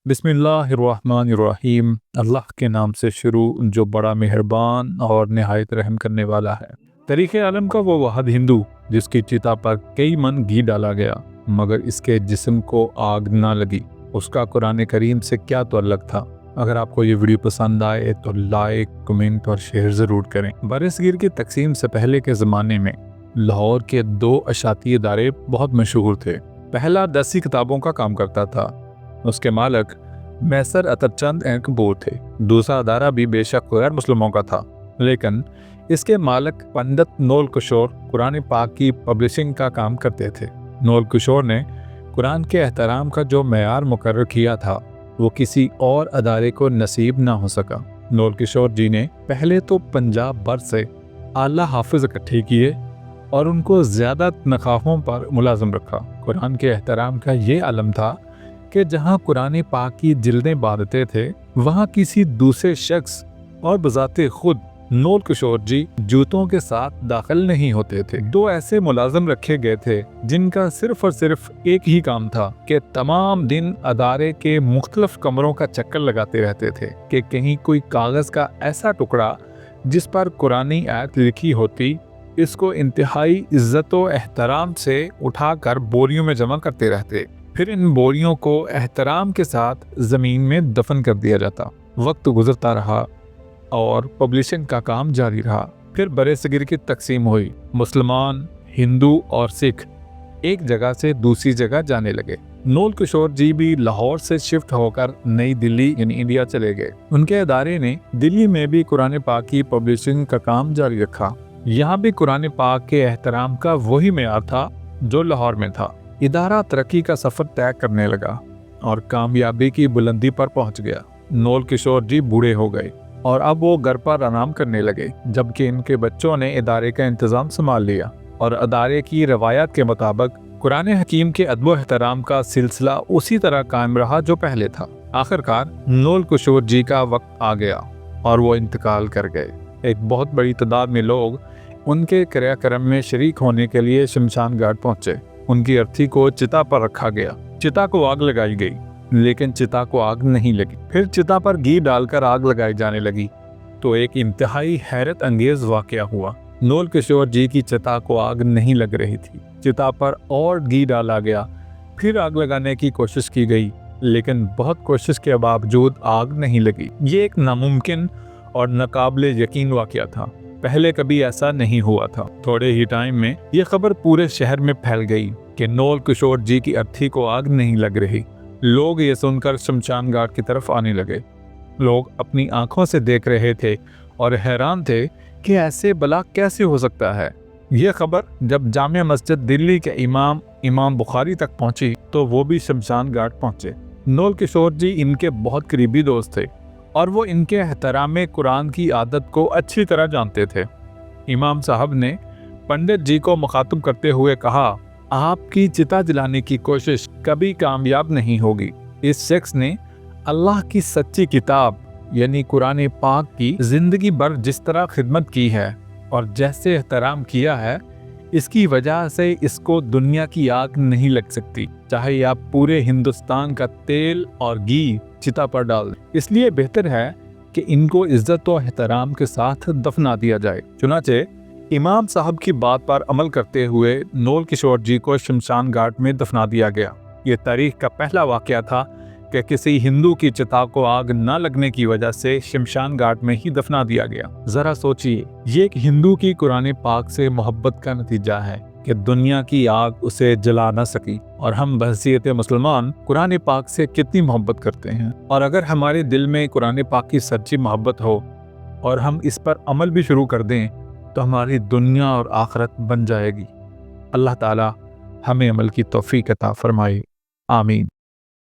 बिस्मिल्लाहिर्रहमानिर्रहीम। अल्लाह के नाम से शुरू जो बड़ा मेहरबान और निहायत रहम करने वाला है। तरीक़े आलम का वो वाहिद हिंदू जिसकी चिता पर कई मन घी डाला गया मगर इसके जिस्म को आग ना लगी, उसका कुरान करीम से क्या ताल्लुक़ था। अगर आपको ये वीडियो पसंद आए तो लाइक, कमेंट और शेयर ज़रूर करें। बरसगीर की तकसीम से पहले के ज़माने में लाहौर के 2 अशाती इदारे बहुत मशहूर थे। पहला 10 किताबों का काम करता था, उसके मालिक मैसर अतरचंद एंड कपूर थे। दूसरा अदारा भी बेशक गैर मुस्लिमों का था, लेकिन इसके मालिक पंडित नौल किशोर कुरान पाक की पब्लिशिंग का काम करते थे। नौल किशोर ने कुरान के एहतराम का जो मेयार मुकर्रर किया था वो किसी और अदारे को नसीब ना हो सका। नौल किशोर जी ने पहले तो पंजाब भर से आला हाफिज इकट्ठे किए और उनको ज़्यादा तनख्वाहों पर मुलाजिम रखा। कुरान के एहतराम का ये आलम था कि जहाँ कुरान पाक की जिल्दें बांधते थे वहाँ किसी दूसरे शख्स और बजाते खुद नौल किशोर जी जूतों के साथ दाखिल नहीं होते थे। 2 ऐसे मुलाजिम रखे गए थे जिनका सिर्फ और सिर्फ एक ही काम था कि तमाम दिन अदारे के मुख्तलिफ कमरों का चक्कर लगाते रहते थे कि कहीं कोई कागज़ का ऐसा टुकड़ा जिस पर कुरानी आयत लिखी होती, इसको इंतहाई इज्जत व एहतराम से उठाकर बोरियों में जमा करते रहते। फिर इन बोरियों को एहतराम के साथ ज़मीन में दफन कर दिया जाता। वक्त गुजरता रहा और पब्लिशिंग का काम जारी रहा। फिर बरसगीर की तकसीम हुई। मुसलमान, हिंदू और सिख एक जगह से दूसरी जगह जाने लगे। नौल किशोर जी भी लाहौर से शिफ्ट होकर नई दिल्ली यानी इंडिया चले गए। उनके अदारे ने दिल्ली में भी कुरान पाक की पब्लिशिंग का काम जारी रखा। यहाँ भी कुरान पाक के एहतराम का वही मेयार था जो लाहौर में था। इदारा तरक्की का सफ़र तय करने लगा और कामयाबी की बुलंदी पर पहुंच गया। नौल किशोर जी बूढ़े हो गए और अब वो घर पर आराम करने लगे, जबकि इनके बच्चों ने इदारे का इंतज़ाम संभाल लिया और अदारे की रवायत के मुताबिक कुरान हकीम के अदब एहतराम का सिलसिला उसी तरह कायम रहा जो पहले था। आखिरकार नौल किशोर जी का वक्त आ गया और वो इंतकाल कर गए। एक बहुत बड़ी तादाद में लोग उनके क्रियाक्रम में शरीक होने के लिए शमशान घाट पहुँचे। उनकी अर्थी को चिता पर रखा गया। चिता को आग लगाई गई, लेकिन चिता को आग नहीं लगी। फिर चिता पर घी डालकर आग लगाई जाने लगी तो एक इंतहाई हैरत अंगेज वाक़या हुआ। नौल किशोर जी की चिता को आग नहीं लग रही थी। चिता पर और घी डाला गया, फिर आग लगाने की कोशिश की गई, लेकिन बहुत कोशिश के बावजूद आग नहीं लगी। ये एक नामुमकिन और नाकाबिले यकीन वाक़या था। पहले कभी ऐसा नहीं हुआ था। थोड़े ही टाइम में ये खबर पूरे शहर में फैल गई कि नौल किशोर जी की अर्थी को आग नहीं लग रही। लोग ये सुनकर शमशान घाट की तरफ आने लगे। लोग अपनी आंखों से देख रहे थे और हैरान थे कि ऐसे भला कैसे हो सकता है। ये खबर जब जामिया मस्जिद दिल्ली के इमाम बुखारी तक पहुंची तो वो भी शमशान घाट पहुंचे। नौल किशोर जी इनके बहुत करीबी दोस्त थे और वो इनके एहतराम कुरान की आदत को अच्छी तरह जानते थे। इमाम साहब ने पंडित जी को मुखातिब करते हुए कहा, आपकी चिता जलाने की कोशिश कभी कामयाब नहीं होगी। इस शख्स ने अल्लाह की सच्ची किताब यानी कुरान पाक की जिंदगी भर जिस तरह खिदमत की है और जैसे एहतराम किया है, इसकी वजह से इसको दुनिया की आग नहीं लग सकती, चाहे आप पूरे हिंदुस्तान का तेल और घी चिता पर डाल दें। इसलिए बेहतर है कि इनको इज्जत और एहतराम के साथ दफना दिया जाए। चुनाचे इमाम साहब की बात पर अमल करते हुए नौल किशोर जी को शमशान घाट में दफना दिया गया। ये तारीख का पहला वाक़या था कि किसी हिंदू की चिता को आग न लगने की वजह से शमशान घाट में ही दफना दिया गया। जरा सोचिए, ये एक हिंदू की कुरान पाक से मोहब्बत का नतीजा है कि दुनिया की आग उसे जला न सकी, और हम बहसीयत मुसलमान कुरान पाक से कितनी मोहब्बत करते हैं। और अगर हमारे दिल में कुरान पाक की सच्ची मोहब्बत हो और हम इस पर अमल भी शुरू कर दें तो हमारी दुनिया और आखिरत बन जाएगी। अल्लाह ताला हमें अमल की तौफीक अता फरमाए। आमीन।